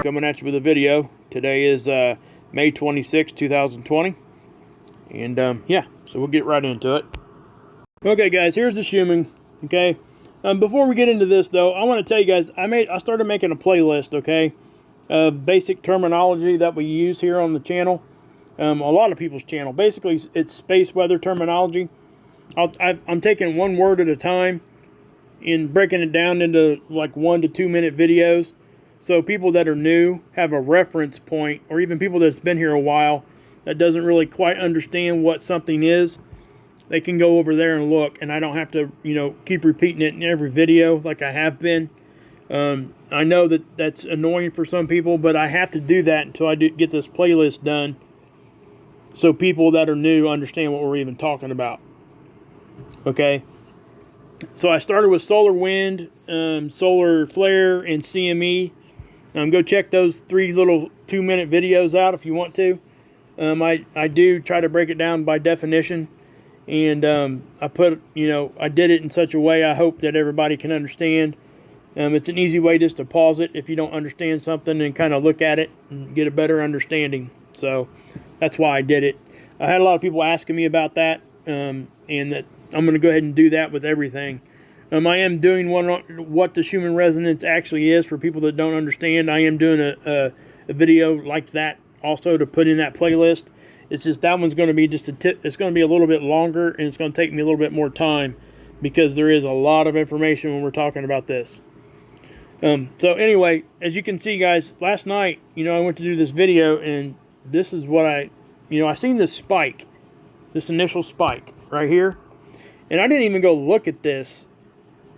coming at you with a video. Today is May 26, 2020. And yeah, so we'll get right into it. Okay guys, here's the Schumann. Okay, before we get into this though, I want to tell you guys, I started making a playlist, okay, of basic terminology that we use here on the channel. A lot of people's channel. Basically, it's space weather terminology. I'm taking one word at a time and breaking it down into like 1 to 2 minute videos. So people that are new have a reference point, or even people that's been here a while that doesn't really quite understand what something is, they can go over there and look, and I don't have to, keep repeating it in every video like I have been. I know that that's annoying for some people, but I have to do that until I get this playlist done, so people that are new understand what we're even talking about. Okay, so I started with solar wind, solar flare, and CME. Go check those 3 little 2-minute videos out if you want to. I do try to break it down by definition, and I put, I did it in such a way I hope that everybody can understand. It's an easy way just to pause it if you don't understand something and kind of look at it and get a better understanding. So that's why I did it. I had a lot of people asking me about that, and that I'm going to go ahead and do that with everything. I am doing one on what the Schumann resonance actually is for people that don't understand. I am doing a video like that also to put in that playlist. It's just that one's going to be just it's going to be a little bit longer, and it's going to take me a little bit more time because there is a lot of information when we're talking about this. So anyway, as you can see guys, last night, I went to do this video, and this is what I seen this spike, this initial spike right here, and I didn't even go look at this,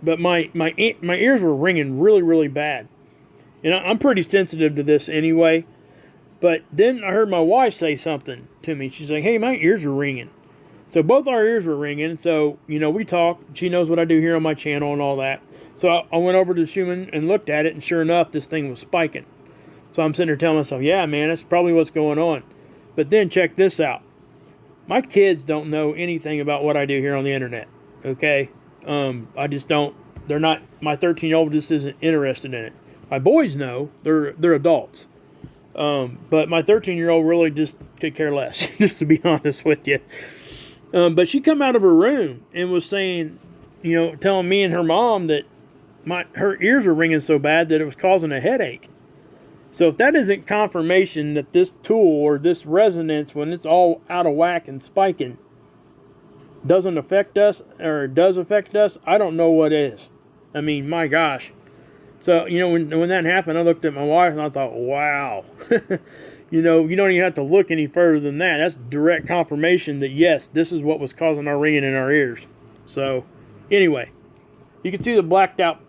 but my ears were ringing really, really bad. I'm pretty sensitive to this anyway, but then I heard my wife say something to me. She's like, hey, my ears are ringing. So both our ears were ringing, so, we talk. She knows what I do here on my channel and all that. So I went over to the Schumann and looked at it, and sure enough, this thing was spiking. So I'm sitting there telling myself, yeah, man, that's probably what's going on. But then check this out. My kids don't know anything about what I do here on the internet, okay? I just don't. They're not. My 13-year-old just isn't interested in it. My boys know. They're adults. But my 13-year-old really just could care less, just to be honest with you. But she come out of her room and was saying, telling me and her mom that her ears were ringing so bad that it was causing a headache. So if that isn't confirmation that this tool or this resonance, when it's all out of whack and spiking, doesn't affect us, or does affect us, I don't know what is. I mean, my gosh. So, when that happened, I looked at my wife and I thought, wow. You don't even have to look any further than that. That's direct confirmation that, yes, this is what was causing our ringing in our ears. So, anyway, you can see the blacked out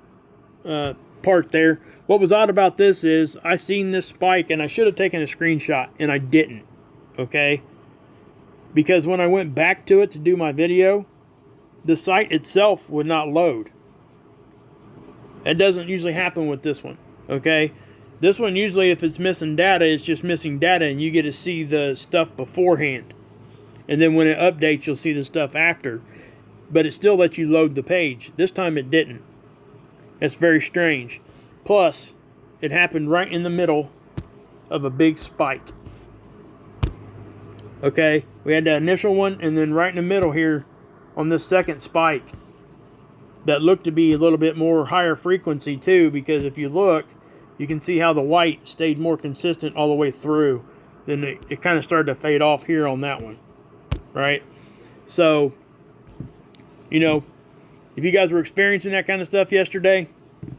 part there. What was odd about this is I seen this spike, and I should have taken a screenshot, and I didn't, okay? Because when I went back to it to do my video, the site itself would not load. That doesn't usually happen with this one, okay? This one, usually if it's missing data, it's just missing data, and you get to see the stuff beforehand. And then when it updates, you'll see the stuff after. But it still lets you load the page. This time it didn't. That's very strange. Plus, it happened right in the middle of a big spike. Okay, we had that initial one, and then right in the middle here on this second spike that looked to be a little bit more higher frequency too, because if you look, you can see how the white stayed more consistent all the way through. Then it kind of started to fade off here on that one, right? So, if you guys were experiencing that kind of stuff yesterday,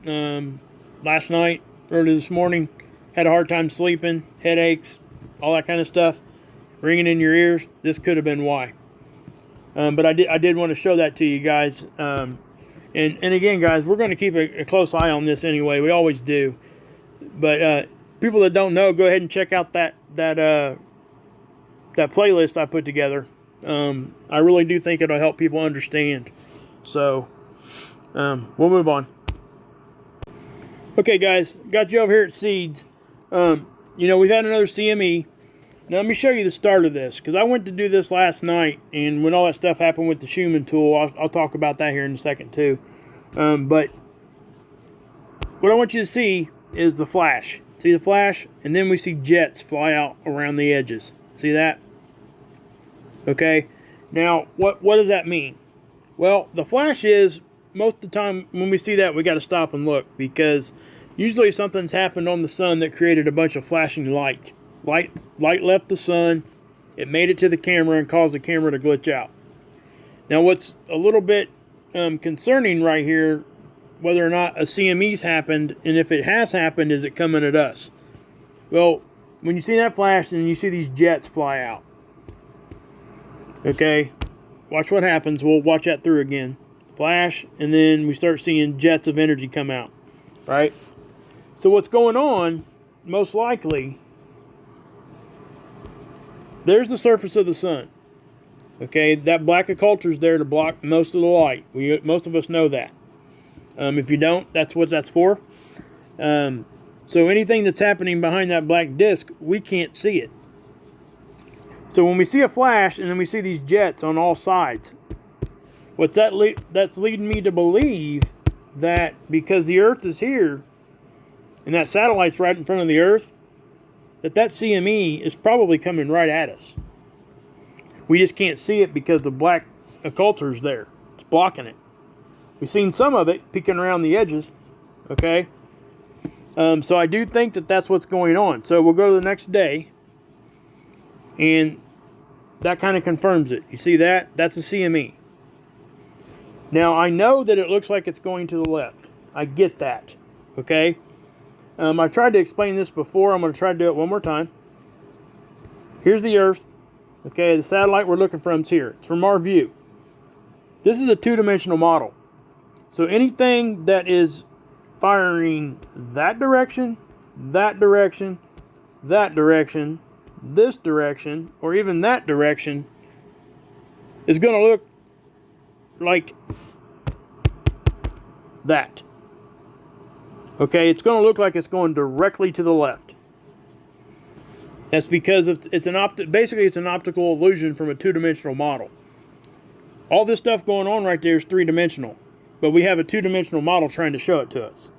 last night, early this morning, had a hard time sleeping, headaches, all that kind of stuff, ringing in your ears, this could have been why. But I did want to show that to you guys. And again, guys, we're going to keep a close eye on this anyway. We always do. But people that don't know, go ahead and check out that playlist I put together. I really do think it'll help people understand. So we'll move on. Okay, guys, got you over here at Seeds. We've had another CME. Now, let me show you the start of this, because I went to do this last night, and when all that stuff happened with the Schumann tool, I'll talk about that here in a second, too. But what I want you to see is the flash. See the flash? And then we see jets fly out around the edges. See that? Okay. Now, what does that mean? Well, the flash is, most of the time when we see that, we got to stop and look, because usually something's happened on the sun that created a bunch of flashing light. Light left the sun, it made it to the camera and caused the camera to glitch out. Now, what's a little bit concerning right here, whether or not a CME's happened, and if it has happened, is it coming at us? Well, when you see that flash and you see these jets fly out, okay, watch what happens. We'll watch that through again. Flash, and then we start seeing jets of energy come out, right? So what's going on, most likely, there's the surface of the sun. Okay, that black occulter is there to block most of the light. Most of us know that. If you don't, that's what that's for. So anything that's happening behind that black disc, we can't see it. So when we see a flash and then we see these jets on all sides, that's leading me to believe that because the Earth is here and that satellite's right in front of the Earth, that CME is probably coming right at us. We just can't see it because the black occulter is there. It's blocking it. We've seen some of it peeking around the edges. Okay? So I do think that that's what's going on. So we'll go to the next day, and that kind of confirms it. You see that? That's a CME. Now, I know that it looks like it's going to the left. I get that. Okay? I tried to explain this before. I'm going to try to do it one more time. Here's the Earth. Okay, the satellite we're looking from is here. It's from our view. This is a two-dimensional model. So anything that is firing that direction, that direction, that direction, this direction, or even that direction is going to look like that. Okay, it's going to look like it's going directly to the left. That's because it's an optical illusion from a two-dimensional model. All this stuff going on right there is three-dimensional, but we have a two-dimensional model trying to show it to us.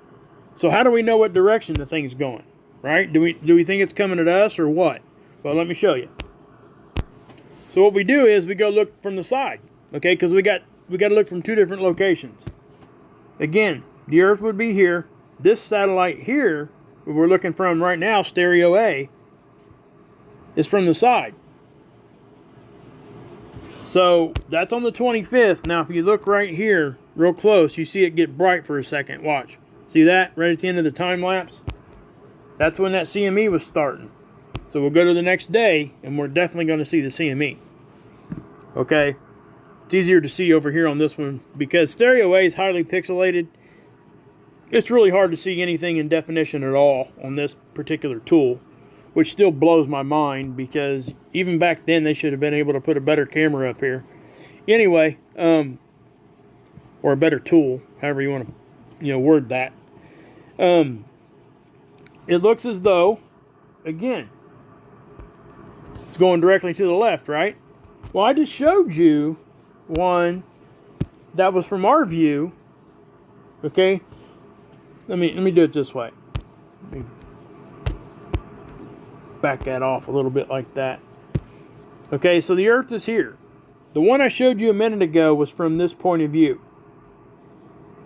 So how do we know what direction the thing's going? Right? Do we think it's coming at us or what? Well, let me show you. So what we do is we go look from the side, okay? Because we got to look from two different locations. Again, the Earth would be here. This satellite here, where we're looking from right now, stereo A, is from the side. So that's on the 25th. Now, if you look right here, real close, you see it get bright for a second. Watch. See that? Right at the end of the time lapse? That's when that CME was starting. So we'll go to the next day, and we're definitely going to see the CME. Okay? It's easier to see over here on this one, because stereo A is highly pixelated. It's really hard to see anything in definition at all on this particular tool, which still blows my mind, because even back then they should have been able to put a better camera up here. Anyway, or a better tool, however you want to, word that. It looks as though, again, it's going directly to the left, right? Well, I just showed you one that was from our view. Okay, let me do it this way. Let me back that off a little bit like that. Okay, so the Earth is here. The one I showed you a minute ago was from this point of view,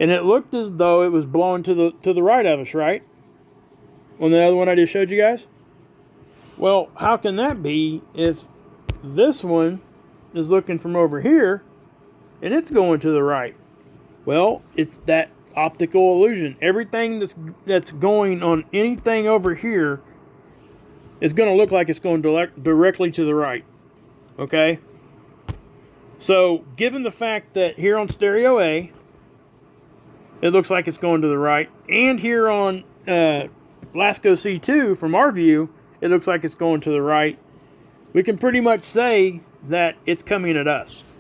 and it looked as though it was blowing to the right of us, right? On the other one I just showed you guys. Well, how can that be if this one is looking from over here and it's going to the right? Well, it's that optical illusion. Everything that's going on anything over here is going to look like it's going directly to the right. Okay? So, given the fact that here on stereo A, it looks like it's going to the right, and here on LASCO C2, from our view, it looks like it's going to the right, we can pretty much say that it's coming at us.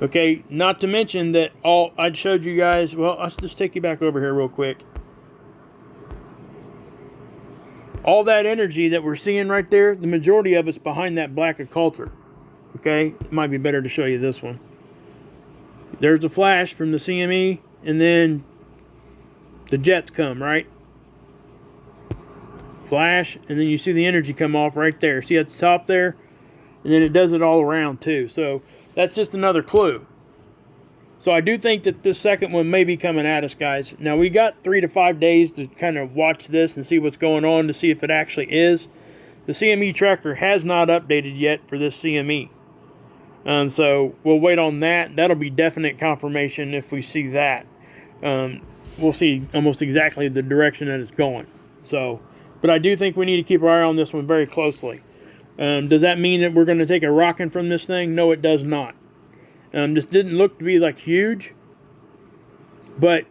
Okay, not to mention that I showed you guys, well, let's just take you back over here real quick. All that energy that we're seeing right there, the majority of it's behind that black occulter. Okay, it might be better to show you this one. There's a flash from the CME, and then the jets come, right? flash, and then you see the energy come off right there. See at the top there? And then it does it all around too. So that's just another clue. So I do think that this second one may be coming at us, guys. Now we got 3 to 5 days to kind of watch this and see what's going on to see if it actually is. The CME tracker has not updated yet for this CME. So we'll wait on that. That'll be definite confirmation if we see that. We'll see almost exactly the direction that it's going. So, but I do think we need to keep our eye on this one very closely. Does that mean that we're going to take a rocking from this thing? No, it does not. This didn't look to be like huge, but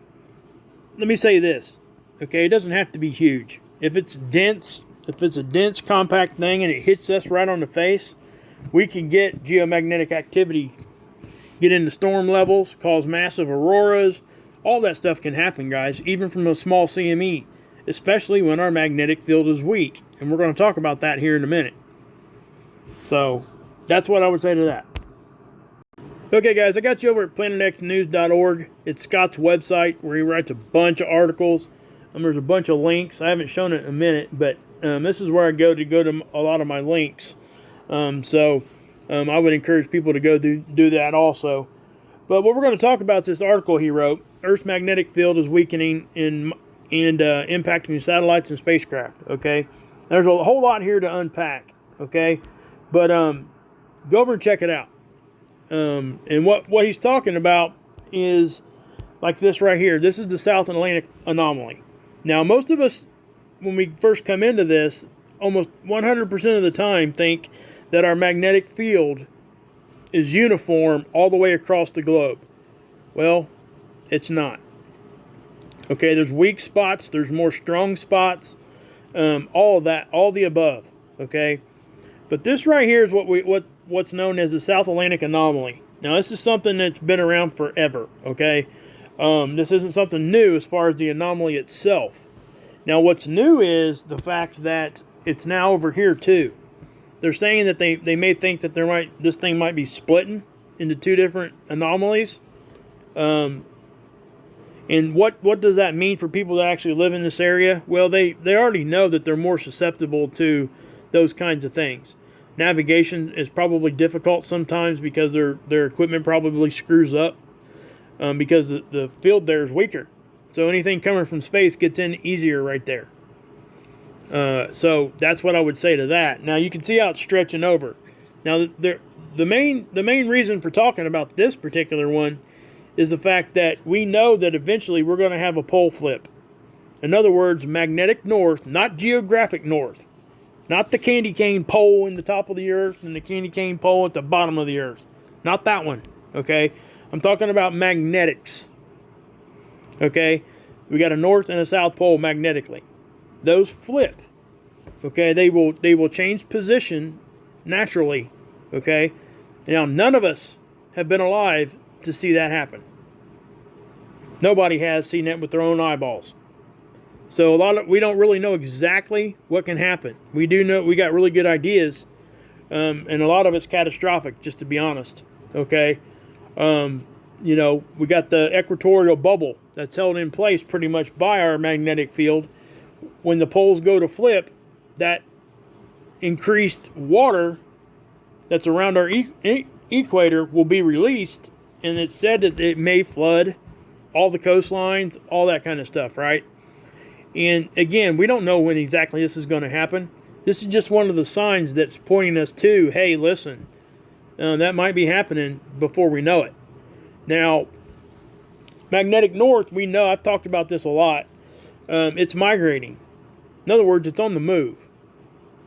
let me say this, okay? It doesn't have to be huge. If it's dense, if it's a dense, compact thing and it hits us right on the face, we can get geomagnetic activity, get into storm levels, cause massive auroras. All that stuff can happen, guys, even from a small CME, especially when our magnetic field is weak. And we're going to talk about that here in a minute. So that's what I would say to that. Okay, guys, I got you over at planetxnews.org. It's Scott's website where he writes a bunch of articles. There's a bunch of links. I haven't shown it in a minute, but this is where I go to a lot of my links. So I would encourage people to go do that also. But what we're going to talk about is this article he wrote. Earth's magnetic field is weakening and impacting satellites and spacecraft. Okay, there's a whole lot here to unpack. Okay, but go over and check it out. And what he's talking about is like this right here. This is the South Atlantic anomaly. Now, most of us, when we first come into this, almost 100% of the time think that our magnetic field is uniform all the way across the globe. Well, it's not. Okay, there's weak spots, there's more strong spots, all of that, all the above. Okay, but this right here is what's known as the South Atlantic anomaly. Now, this is something that's been around forever. Okay, this isn't something new as far as the anomaly itself. Now, what's new is the fact that it's now over here too. They're saying that they may think that this thing might be splitting into two different anomalies. And what does that mean for people that actually live in this area? Well, they already know that they're more susceptible to those kinds of things. Navigation is probably difficult sometimes because their equipment probably screws up because the field there is weaker. So anything coming from space gets in easier right there. So that's what I would say to that. Now you can see how it's stretching over. Now the main reason for talking about this particular one is the fact that we know that eventually we're going to have a pole flip. In other words, magnetic north, not geographic north. Not the candy cane pole in the top of the earth and the candy cane pole at the bottom of the earth. Not that one, okay? I'm talking about magnetics. Okay? We got a north and a south pole magnetically. Those flip. Okay? They will change position naturally. Okay? Now, none of us have been alive to see that happen. Nobody has seen that with their own eyeballs. So we don't really know exactly what can happen. We do know we got really good ideas, and a lot of it's catastrophic, just to be honest. Okay, you know, we got the equatorial bubble that's held in place pretty much by our magnetic field. When the poles go to flip, that increased water that's around our equator will be released, and it's said that it may flood all the coastlines, all that kind of stuff, right? And again, we don't know when exactly this is going to happen. This is just one of the signs that's pointing us to, hey, listen, that might be happening before we know it. Now, magnetic north, we know, I've talked about this a lot, it's migrating. In other words, it's on the move.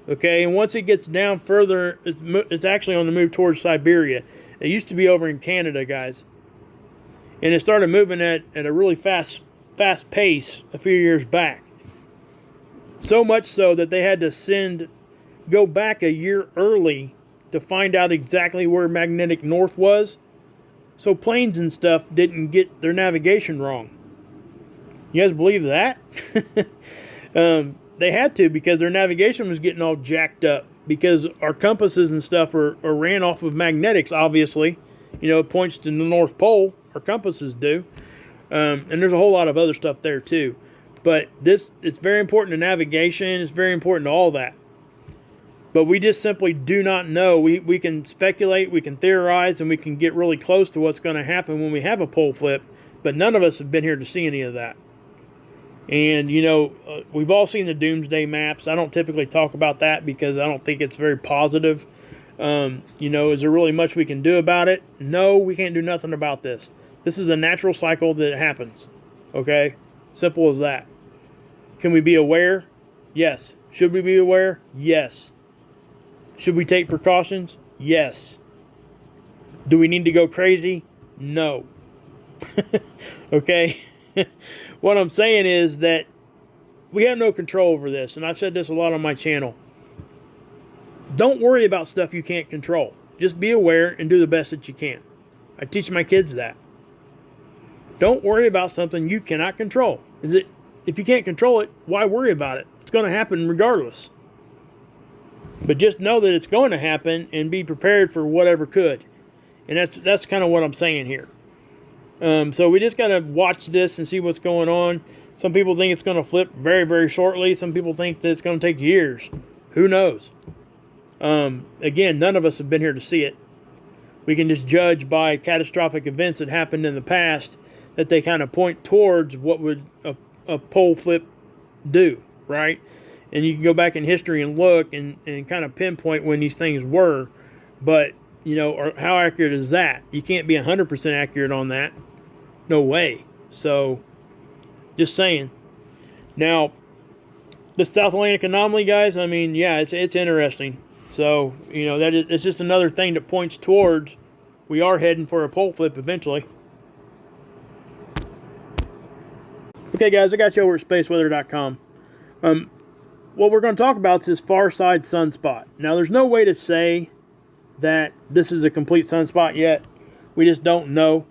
Okay, and once it gets down further, it's actually on the move towards Siberia. It used to be over in Canada, guys. And it started moving at a really fast pace a few years back. So much so that they had to go back a year early to find out exactly where magnetic north was. So planes and stuff didn't get their navigation wrong. You guys believe that? They had to, because their navigation was getting all jacked up. Because our compasses and stuff are ran off of magnetics, obviously. You know, it points to the North Pole. Our compasses do. And there's a whole lot of other stuff there too. But this, it's very important to navigation. It's very important to all that. But we just simply do not know. We can speculate, we can theorize, and we can get really close to what's going to happen when we have a pole flip. But none of us have been here to see any of that. And, you know, we've all seen the doomsday maps. I don't typically talk about that because I don't think it's very positive. You know, is there really much we can do about it? No, we can't do nothing about this. This is a natural cycle that happens. Okay? Simple as that. Can we be aware? Yes. Should we be aware? Yes. Should we take precautions? Yes. Do we need to go crazy? No. Okay? What I'm saying is that we have no control over this, and I've said this a lot on my channel. Don't worry about stuff you can't control. Just be aware and do the best that you can. I teach my kids that. Don't worry about something you cannot control. If you can't control it, why worry about it? It's going to happen regardless. But just know that it's going to happen and be prepared for whatever could. And that's kind of what I'm saying here. So we just got to watch this and see what's going on. Some people think it's going to flip very, very shortly. Some people think that it's going to take years. Who knows? Again, none of us have been here to see it. We can just judge by catastrophic events that happened in the past that they kind of point towards what would a pole flip do, right? And you can go back in history and look and kind of pinpoint when these things were. But, you know, or how accurate is that? You can't be 100% accurate on that. No way. So, just saying. Now, the South Atlantic anomaly, guys, I mean, yeah, it's interesting. So, you know, it's just another thing that points towards we are heading for a pole flip eventually. Okay, guys, I got you over at spaceweather.com. What we're going to talk about is this far side sunspot. Now, there's no way to say that this is a complete sunspot yet. We just don't know.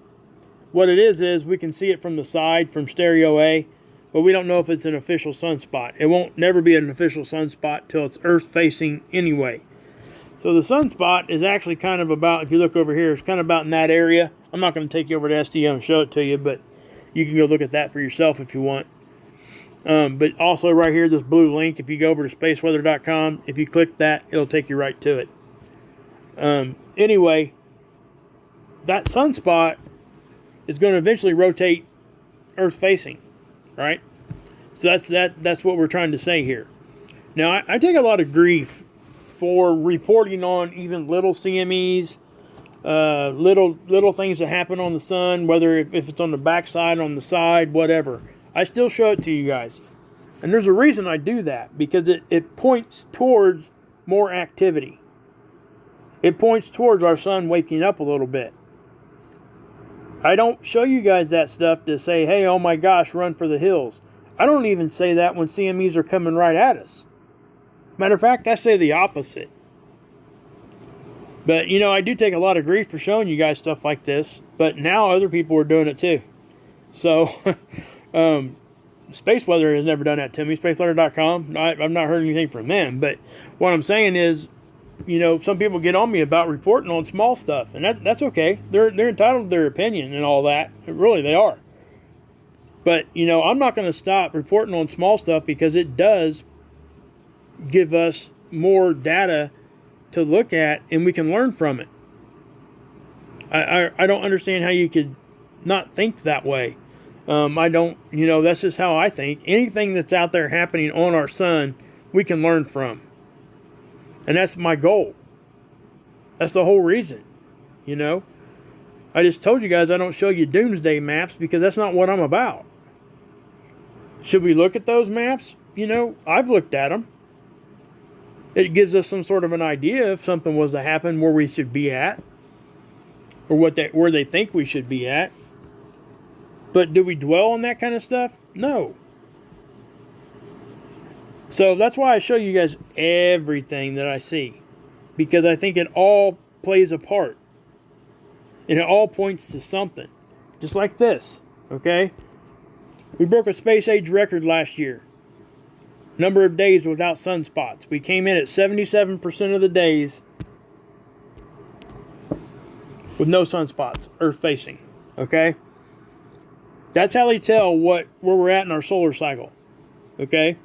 What it is we can see it from the side, from stereo A, but we don't know if it's an official sunspot. It won't never be an official sunspot till it's Earth facing anyway. So the sunspot is actually kind of about, if you look over here, it's kind of about in that area. I'm not going to take you over to SDO and show it to you, but you can go look at that for yourself if you want. But also right here, this blue link, if you go over to spaceweather.com, if you click that, it'll take you right to it. Anyway, that sunspot is going to eventually rotate Earth facing, right? So that's what we're trying to say here. Now, I take a lot of grief for reporting on even little CMEs, little things that happen on the sun, whether if it's on the backside, on the side, whatever. I still show it to you guys. And there's a reason I do that, because it points towards more activity. It points towards our sun waking up a little bit. I don't show you guys that stuff to say, hey, oh my gosh, run for the hills. I don't even say that when CMEs are coming right at us. Matter of fact, I say the opposite. But, you know, I do take a lot of grief for showing you guys stuff like this. But now other people are doing it too. So, Space Weather has never done that to me. SpaceWeather.com. I've not heard anything from them. But what I'm saying is, you know, some people get on me about reporting on small stuff. And that's okay. They're entitled to their opinion and all that. Really, they are. But, you know, I'm not going to stop reporting on small stuff because it does give us more data to look at and we can learn from it. I don't understand how you could not think that way. I don't, you know, that's just how I think. Anything that's out there happening on our sun, we can learn from. And that's my goal. That's the whole reason, you know. I just told you guys I don't show you doomsday maps because that's not what I'm about. Should we look at those maps? You know, I've looked at them. It gives us some sort of an idea if something was to happen where we should be at, or where they think we should be at. But do we dwell on that kind of stuff? No. So that's why I show you guys everything that I see, because I think it all plays a part, and it all points to something. Just like this, okay? We broke a space age record last year. Number of days without sunspots. We came in at 77% of the days with no sunspots, Earth facing. Okay? That's how they tell where we're at in our solar cycle. Okay,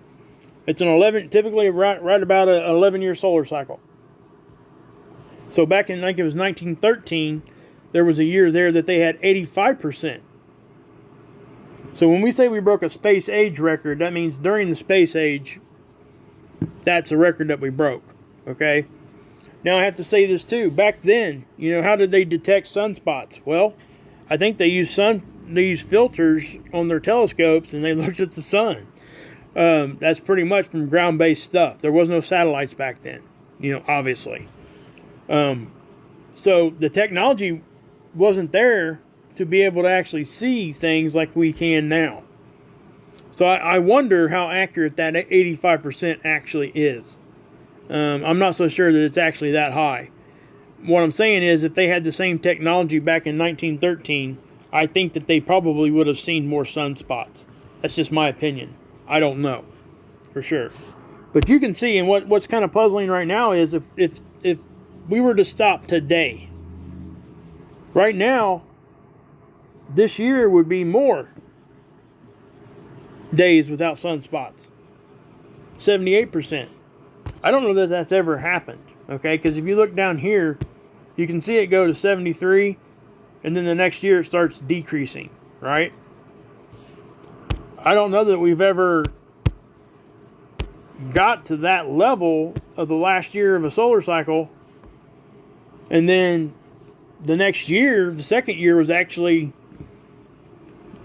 it's an 11, typically right about an 11-year solar cycle. So back in, like, it was 1913, there was a year there that they had 85%. So when we say we broke a space age record, that means during the space age, that's a record that we broke. Okay. Now I have to say this too. Back then, you know, how did they detect sunspots? Well, I think they used filters on their telescopes and they looked at the sun. That's pretty much from ground-based stuff. There was no satellites back then, you know, obviously. So the technology wasn't there to be able to actually see things like we can now. So I wonder how accurate that 85% actually is. I'm not so sure that it's actually that high. What I'm saying is, if they had the same technology back in 1913, I think that they probably would have seen more sunspots. That's just my opinion. I don't know for sure. But you can see, and what's kind of puzzling right now is if we were to stop today, right now, this year would be more days without sunspots. 78%. I don't know that that's ever happened, okay? Because if you look down here, you can see it go to 73, and then the next year it starts decreasing, right? I don't know that we've ever got to that level of the last year of a solar cycle, and then the next year, the second year, was actually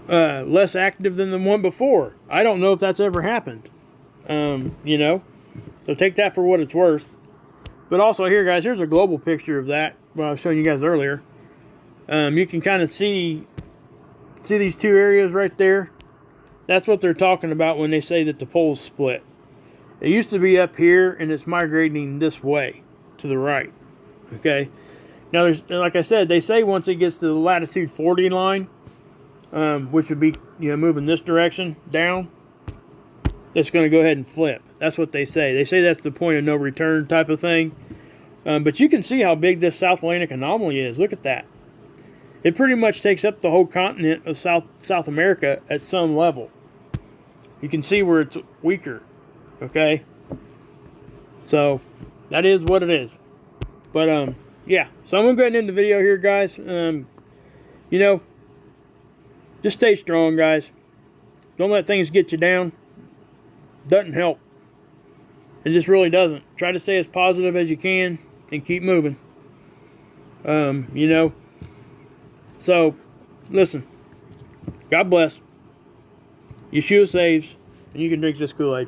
less active than the one before. I don't know if that's ever happened, you know? So take that for what it's worth. But also here, guys, here's a global picture of that, what I was showing you guys earlier. You can kind of see these two areas right there. That's what they're talking about when they say that the poles split. It used to be up here, and it's migrating this way, to the right. Okay? Now, there's, like I said, they say once it gets to the latitude 40 line, which would be, you know, moving this direction down, it's going to go ahead and flip. That's what they say. They say that's the point of no return type of thing. But you can see how big this South Atlantic anomaly is. Look at that. It pretty much takes up the whole continent of South America at some level. You can see where it's weaker. Okay? So, that is what it is. But, yeah. So, I'm going to go ahead and end the video here, guys. You know, just stay strong, guys. Don't let things get you down. Doesn't help. It just really doesn't. Try to stay as positive as you can and keep moving. You know. So, listen. God bless. Yeshua saves, and you can drink this Kool-Aid.